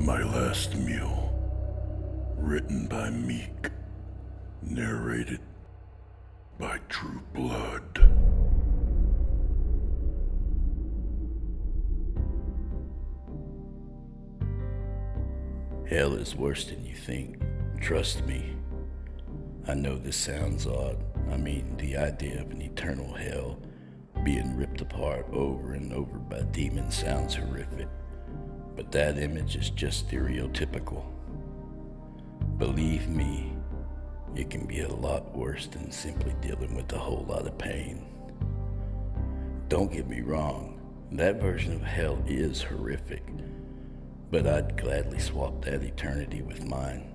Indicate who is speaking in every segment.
Speaker 1: My Last Meal, written by Meek, narrated by True Blood.
Speaker 2: Hell is worse than you think. Trust me. I know this sounds odd. I mean, the idea of an eternal hell being ripped apart over and over by demons sounds horrific. But that image is just stereotypical. Believe me, it can be a lot worse than simply dealing with a whole lot of pain. Don't get me wrong, that version of hell is horrific, but I'd gladly swap that eternity with mine.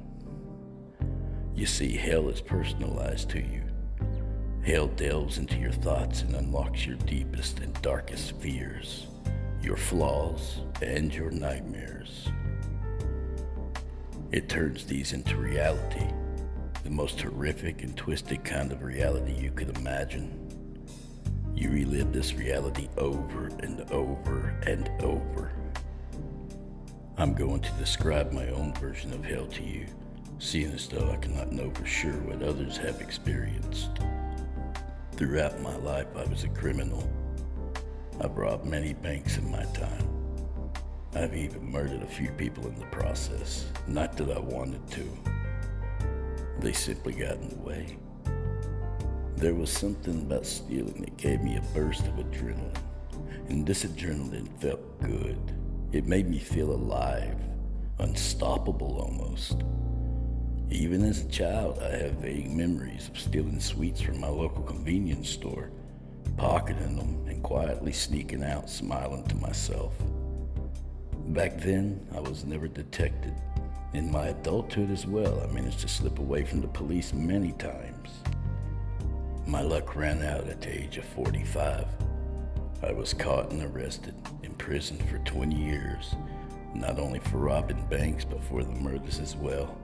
Speaker 2: You see, hell is personalized to you. Hell delves into your thoughts and unlocks your deepest and darkest fears, your flaws, and your nightmares. It turns these into reality, the most horrific and twisted kind of reality you could imagine. You relive this reality over and over and over. I'm going to describe my own version of hell to you, seeing as though I cannot know for sure what others have experienced. Throughout my life, I was a criminal. I've robbed many banks in my time. I've even murdered a few people in the process. Not that I wanted to. They simply got in the way. There was something about stealing that gave me a burst of adrenaline. And this adrenaline felt good. It made me feel alive, unstoppable almost. Even as a child, I have vague memories of stealing sweets from my local convenience store, pocketing them, and quietly sneaking out, smiling to myself. Back then, I was never detected. In my adulthood as well, I managed to slip away from the police many times. My luck ran out at the age of 45. I was caught and arrested, imprisoned for 20 years, not only for robbing banks, but for the murders as well.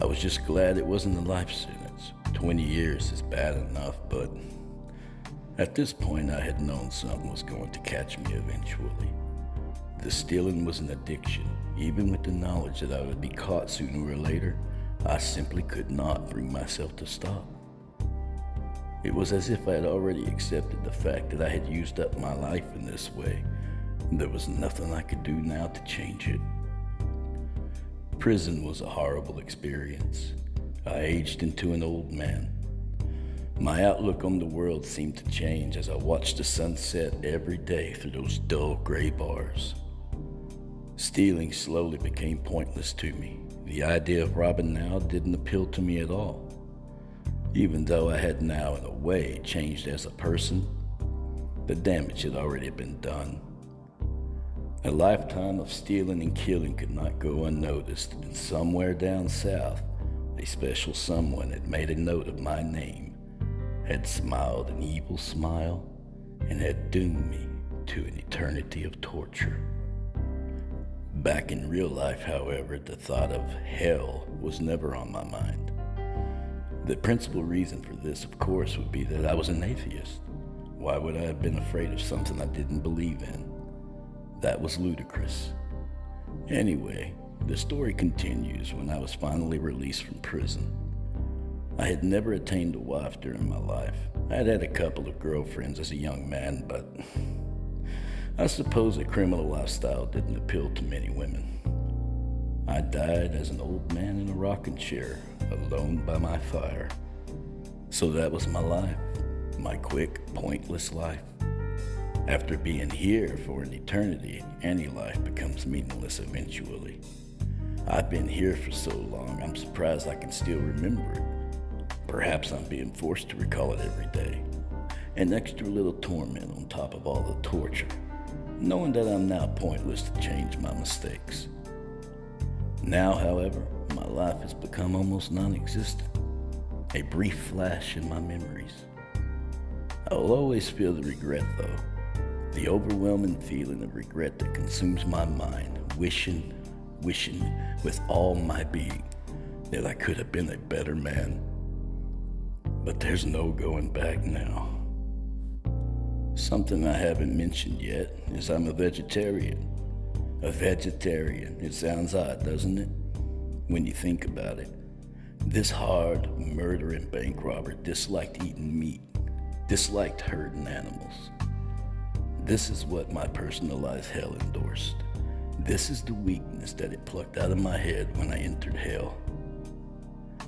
Speaker 2: I was just glad it wasn't a life sentence. 20 years is bad enough, but at this point I had known something was going to catch me eventually. The stealing was an addiction. Even with the knowledge that I would be caught sooner or later, I simply could not bring myself to stop. It was as if I had already accepted the fact that I had used up my life in this way. There was nothing I could do now to change it. Prison was a horrible experience. I aged into an old man. My outlook on the world seemed to change as I watched the sun set every day through those dull gray bars. Stealing slowly became pointless to me. The idea of robbing now didn't appeal to me at all. Even though I had now, in a way, changed as a person, the damage had already been done. A lifetime of stealing and killing could not go unnoticed, and somewhere down south, a special someone had made a note of my name, had smiled an evil smile, and had doomed me to an eternity of torture. Back in real life, however, the thought of hell was never on my mind. The principal reason for this, of course, would be that I was an atheist. Why would I have been afraid of something I didn't believe in? That was ludicrous. Anyway, the story continues when I was finally released from prison. I had never attained a wife during my life. I had had a couple of girlfriends as a young man, but I suppose a criminal lifestyle didn't appeal to many women. I died as an old man in a rocking chair, alone by my fire. So that was my life, my quick, pointless life. After being here for an eternity, any life becomes meaningless eventually. I've been here for so long, I'm surprised I can still remember it. Perhaps I'm being forced to recall it every day. An extra little torment on top of all the torture, knowing that I'm now pointless to change my mistakes. Now, however, my life has become almost non-existent, a brief flash in my memories. I will always feel the regret though, the overwhelming feeling of regret that consumes my mind, wishing with all my being that I could have been a better man. But there's no going back now. Something I haven't mentioned yet is I'm a vegetarian. A vegetarian. It sounds odd, doesn't it? When you think about it. This hard, murdering bank robber disliked eating meat, disliked hurting animals. This is what my personalized hell endorsed. This is the weakness that it plucked out of my head when I entered hell.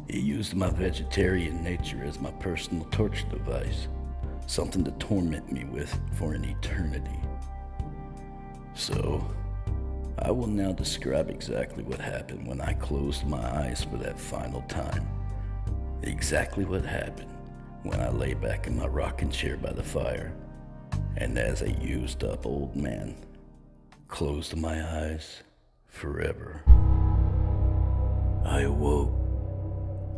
Speaker 2: It used my vegetarian nature as my personal torture device, something to torment me with for an eternity. So, I will now describe exactly what happened when I closed my eyes for that final time. Exactly what happened when I lay back in my rocking chair by the fire, and as a used up old man, closed my eyes forever. I awoke,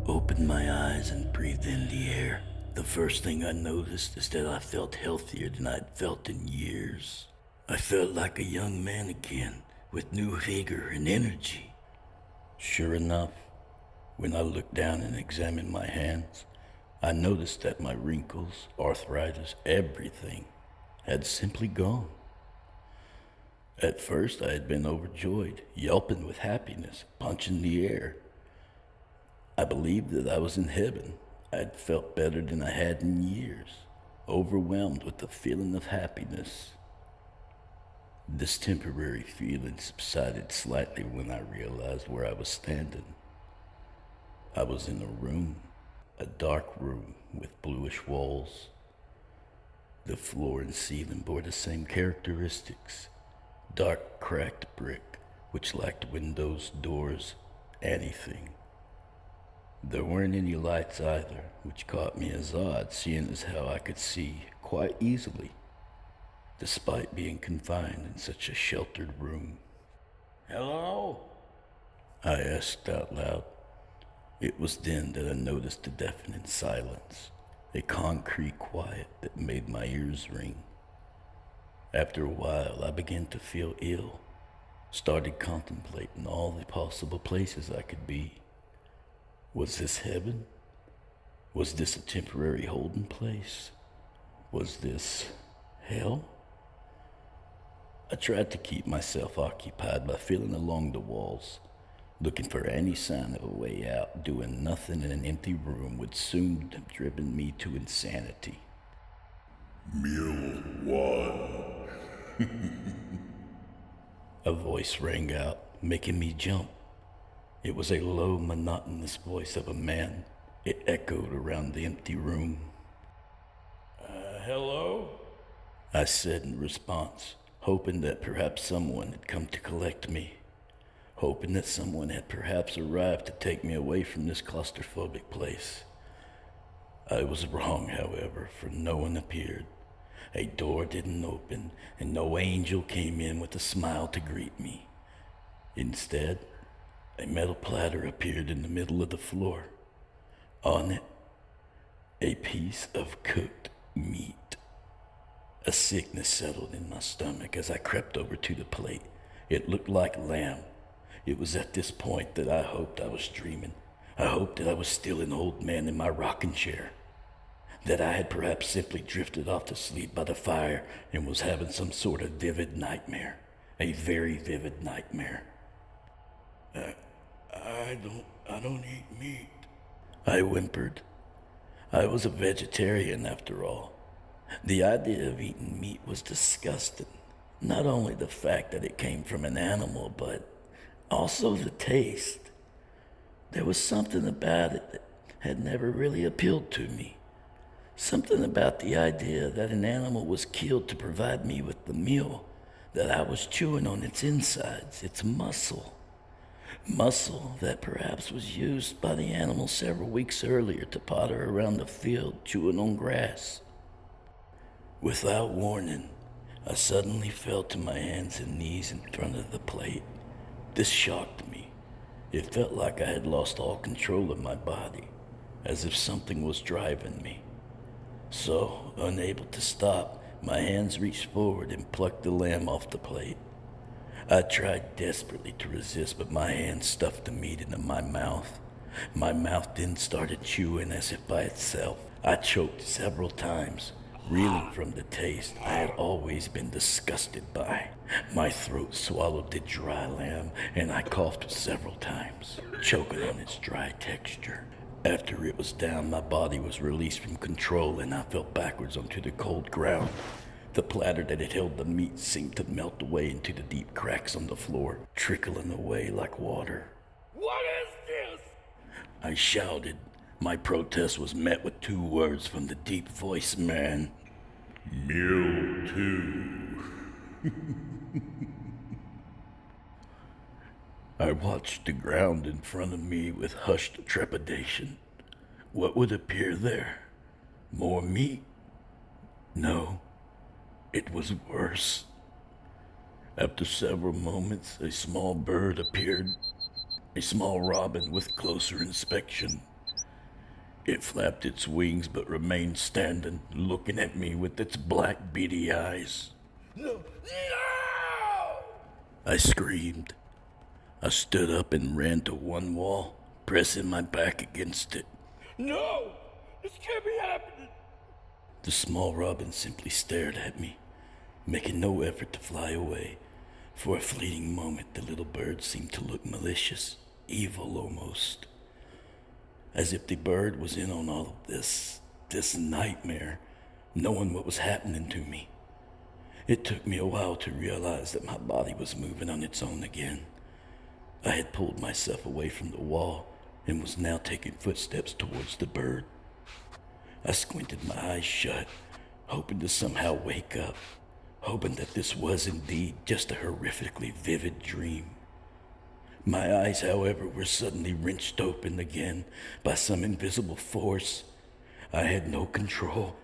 Speaker 2: opened my eyes and breathed in the air. The first thing I noticed is that I felt healthier than I'd felt in years. I felt like a young man again, with new vigor and energy. Sure enough, when I looked down and examined my hands, I noticed that my wrinkles, arthritis, everything had simply gone. At first I had been overjoyed, yelping with happiness, punching the air. I believed that I was in heaven. I had felt better than I had in years, overwhelmed with the feeling of happiness. This temporary feeling subsided slightly when I realized where I was standing. I was in a room, a dark room with bluish walls. The floor and ceiling bore the same characteristics. Dark, cracked brick, which lacked windows, doors, anything. There weren't any lights either, which caught me as odd, seeing as how I could see quite easily, despite being confined in such a sheltered room. "Hello?" I asked out loud. It was then that I noticed a deafening silence, a concrete quiet that made my ears ring. After a while, I began to feel ill, started contemplating all the possible places I could be. Was this heaven? Was this a temporary holding place? Was this hell? I tried to keep myself occupied by feeling along the walls, looking for any sign of a way out. Doing nothing in an empty room would soon have driven me to insanity.
Speaker 1: Meal 1.
Speaker 2: A voice rang out, making me jump. It was a low, monotonous voice of a man. It echoed around the empty room. Hello? I said in response, hoping that perhaps someone had come to collect me, hoping that someone had perhaps arrived to take me away from this claustrophobic place. I was wrong, however, for no one appeared. A door didn't open, and no angel came in with a smile to greet me. Instead, a metal platter appeared in the middle of the floor. On it, a piece of cooked meat. A sickness settled in my stomach as I crept over to the plate. It looked like lamb. It was at this point that I hoped I was dreaming. I hoped that I was still an old man in my rocking chair, that I had perhaps simply drifted off to sleep by the fire and was having some sort of vivid nightmare, a very vivid nightmare. I don't eat meat, I whimpered. I was a vegetarian after all. The idea of eating meat was disgusting. Not only the fact that it came from an animal, but also the taste. There was something about it that had never really appealed to me. Something about the idea that an animal was killed to provide me with the meal, that I was chewing on its insides, its muscle. Muscle that perhaps was used by the animal several weeks earlier to potter around the field chewing on grass. Without warning, I suddenly fell to my hands and knees in front of the plate. This shocked me. It felt like I had lost all control of my body, as if something was driving me. So, unable to stop, my hands reached forward and plucked the lamb off the plate. I tried desperately to resist, but my hand stuffed the meat into my mouth. My mouth then started chewing as if by itself. I choked several times, Reeling from the taste I had always been disgusted by. My throat swallowed the dry lamb, and I coughed several times, choking on its dry texture. After it was down, my body was released from control, and I fell backwards onto the cold ground. The platter that had held the meat seemed to melt away into the deep cracks on the floor, trickling away like water.
Speaker 3: What is this?
Speaker 2: I shouted. My protest was met with 2 words from the deep-voiced man.
Speaker 1: Meal 2.
Speaker 2: I watched the ground in front of me with hushed trepidation. What would appear there? More meat? No, it was worse. After several moments, a small bird appeared, a small robin with closer inspection. It flapped its wings but remained standing, looking at me with its black beady eyes.
Speaker 3: No!
Speaker 2: I screamed. I stood up and ran to one wall, pressing my back against it.
Speaker 3: No! This can't be happening!
Speaker 2: The small robin simply stared at me, making no effort to fly away. For a fleeting moment, the little bird seemed to look malicious, evil almost. As if the bird was in on all of this nightmare, knowing what was happening to me. It took me a while to realize that my body was moving on its own again. I had pulled myself away from the wall and was now taking footsteps towards the bird. I squinted my eyes shut, hoping to somehow wake up, hoping that this was indeed just a horrifically vivid dream. My eyes, however, were suddenly wrenched open again by some invisible force. I had no control,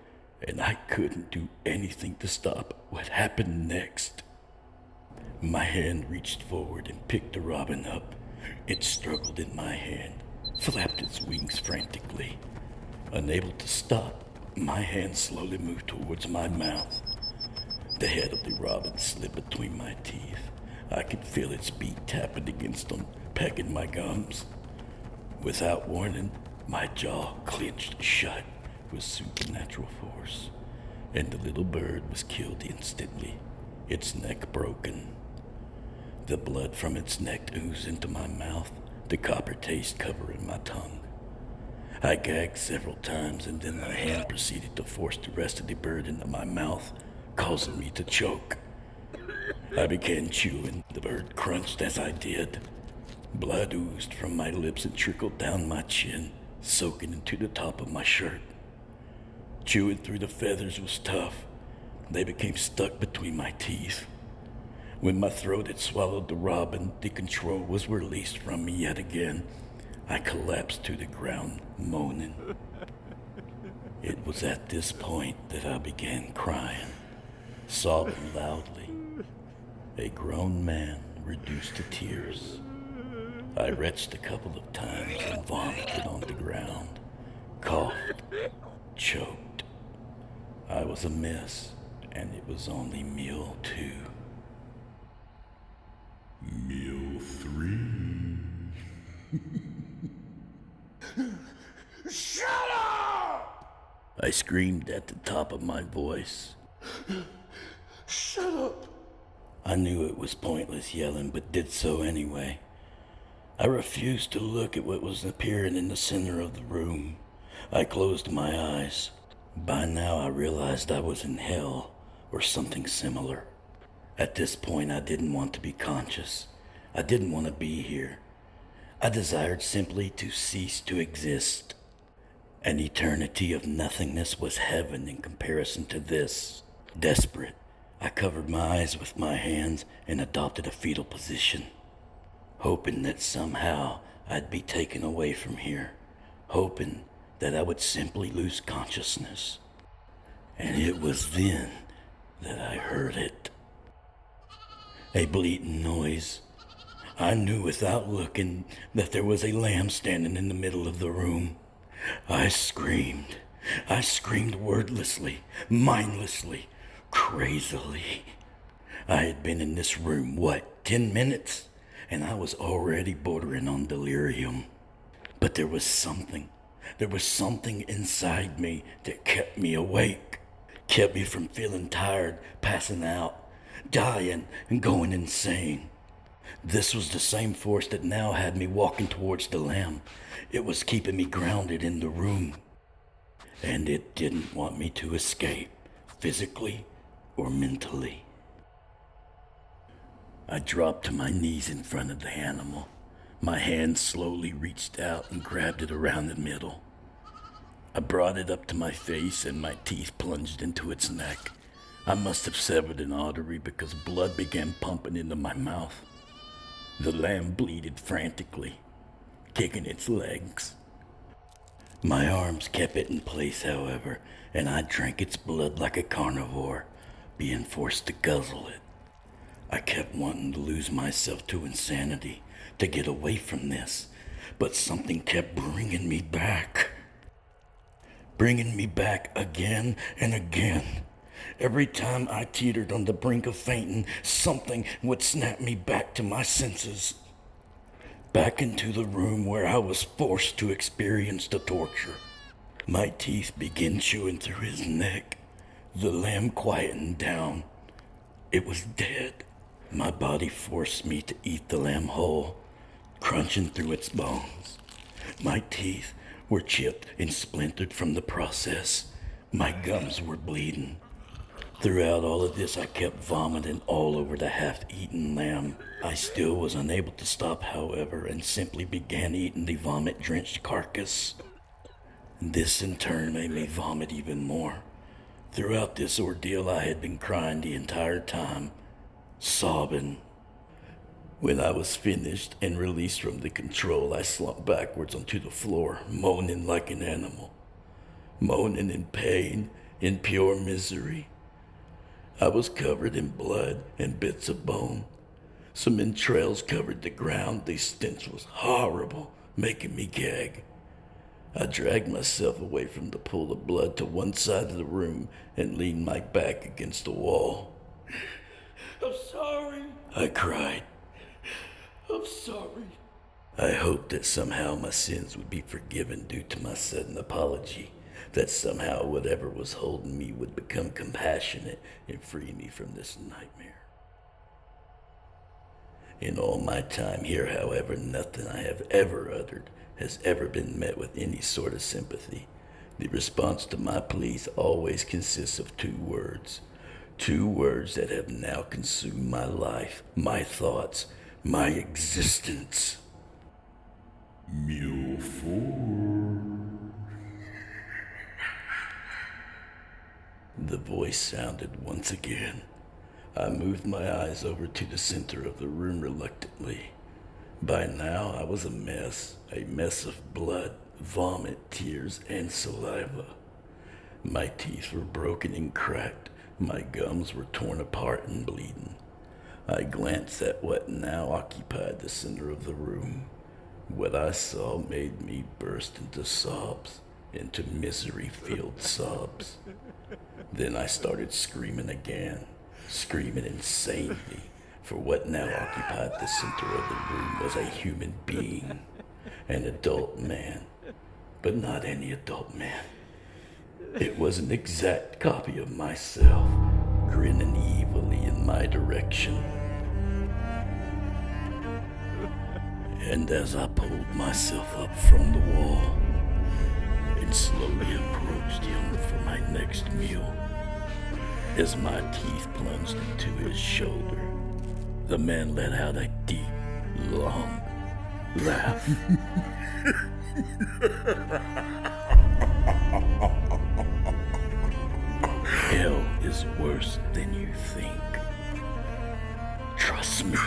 Speaker 2: and I couldn't do anything to stop what happened next. My hand reached forward and picked the robin up. It struggled in my hand, flapped its wings frantically. Unable to stop, my hand slowly moved towards my mouth. The head of the robin slipped between my teeth. I could feel its beak tapping against them, pecking my gums. Without warning, my jaw clenched shut with supernatural force, and the little bird was killed instantly, its neck broken. The blood from its neck oozed into my mouth, the copper taste covering my tongue. I gagged several times, and then my hand proceeded to force the rest of the bird into my mouth, causing me to choke. I began chewing. The bird crunched as I did. Blood oozed from my lips and trickled down my chin, soaking into the top of my shirt. Chewing through the feathers was tough. They became stuck between my teeth. When my throat had swallowed the robin, the control was released from me yet again. I collapsed to the ground, moaning. It was at this point that I began crying, sobbing loudly. A grown man reduced to tears. I retched a couple of times and vomited on the ground, coughed, choked. I was a mess, and it was only meal 2.
Speaker 1: Meal 3.
Speaker 3: Shut up!
Speaker 2: I screamed at the top of my voice.
Speaker 3: Shut up!
Speaker 2: I knew it was pointless yelling, but did so anyway. I refused to look at what was appearing in the center of the room. I closed my eyes. By now I realized I was in hell, or something similar. At this point I didn't want to be conscious. I didn't want to be here. I desired simply to cease to exist. An eternity of nothingness was heaven in comparison to this. Desperate, I covered my eyes with my hands and adopted a fetal position, hoping that somehow I'd be taken away from here, hoping that I would simply lose consciousness. And it was then that I heard it. A bleating noise. I knew without looking that there was a lamb standing in the middle of the room. I screamed. I screamed wordlessly, mindlessly, crazily. I had been in this room, 10 minutes? And I was already bordering on delirium. But there was something inside me that kept me awake. kept me from feeling tired, passing out, dying, and going insane. This was the same force that now had me walking towards the lamb. It was keeping me grounded in the room. And it didn't want me to escape, physically or mentally. I dropped to my knees in front of the animal. My hand slowly reached out and grabbed it around the middle. I brought it up to my face and my teeth plunged into its neck. I must have severed an artery because blood began pumping into my mouth. The lamb bleated frantically, kicking its legs. My arms kept it in place, however, and I drank its blood like a carnivore, being forced to guzzle it. I kept wanting to lose myself to insanity, to get away from this, but something kept bringing me back. Bringing me back again and again. Every time I teetered on the brink of fainting, something would snap me back to my senses. Back into the room where I was forced to experience the torture. My teeth began chewing through his neck. The lamb quietened down. It was dead. My body forced me to eat the lamb whole, crunching through its bones. My teeth were chipped and splintered from the process. My gums were bleeding. Throughout all of this, I kept vomiting all over the half-eaten lamb. I still was unable to stop, however, and simply began eating the vomit-drenched carcass. This in turn made me vomit even more. Throughout this ordeal, I had been crying the entire time, sobbing. When I was finished and released from the control, I slumped backwards onto the floor, moaning like an animal. Moaning in pain, in pure misery. I was covered in blood and bits of bone. Some entrails covered the ground. The stench was horrible, making me gag. I dragged myself away from the pool of blood to one side of the room and leaned my back against the wall.
Speaker 3: I'm sorry.
Speaker 2: I cried.
Speaker 3: I'm sorry.
Speaker 2: I hoped that somehow my sins would be forgiven due to my sudden apology. That somehow whatever was holding me would become compassionate and free me from this nightmare. In all my time here, however, nothing I have ever uttered has ever been met with any sort of sympathy. The response to my pleas always consists of two words. Two words that have now consumed my life, my thoughts, my existence.
Speaker 1: Meal 4.
Speaker 2: The voice sounded once again. I moved my eyes over to the center of the room reluctantly. By now, I was a mess of blood, vomit, tears, and saliva. My teeth were broken and cracked. My gums were torn apart and bleeding. I glanced at what now occupied the center of the room. What I saw made me burst into sobs, into misery-filled sobs. Then I started screaming again, screaming insanely, for what now occupied the center of the room was a human being, an adult man, but not any adult man. It was an exact copy of myself, grinning evilly in my direction. And as I pulled myself up from the wall and slowly approached him for my next meal, as my teeth plunged into his shoulder, the man let out a deep, long laugh. Hell is worse than you think. Trust me.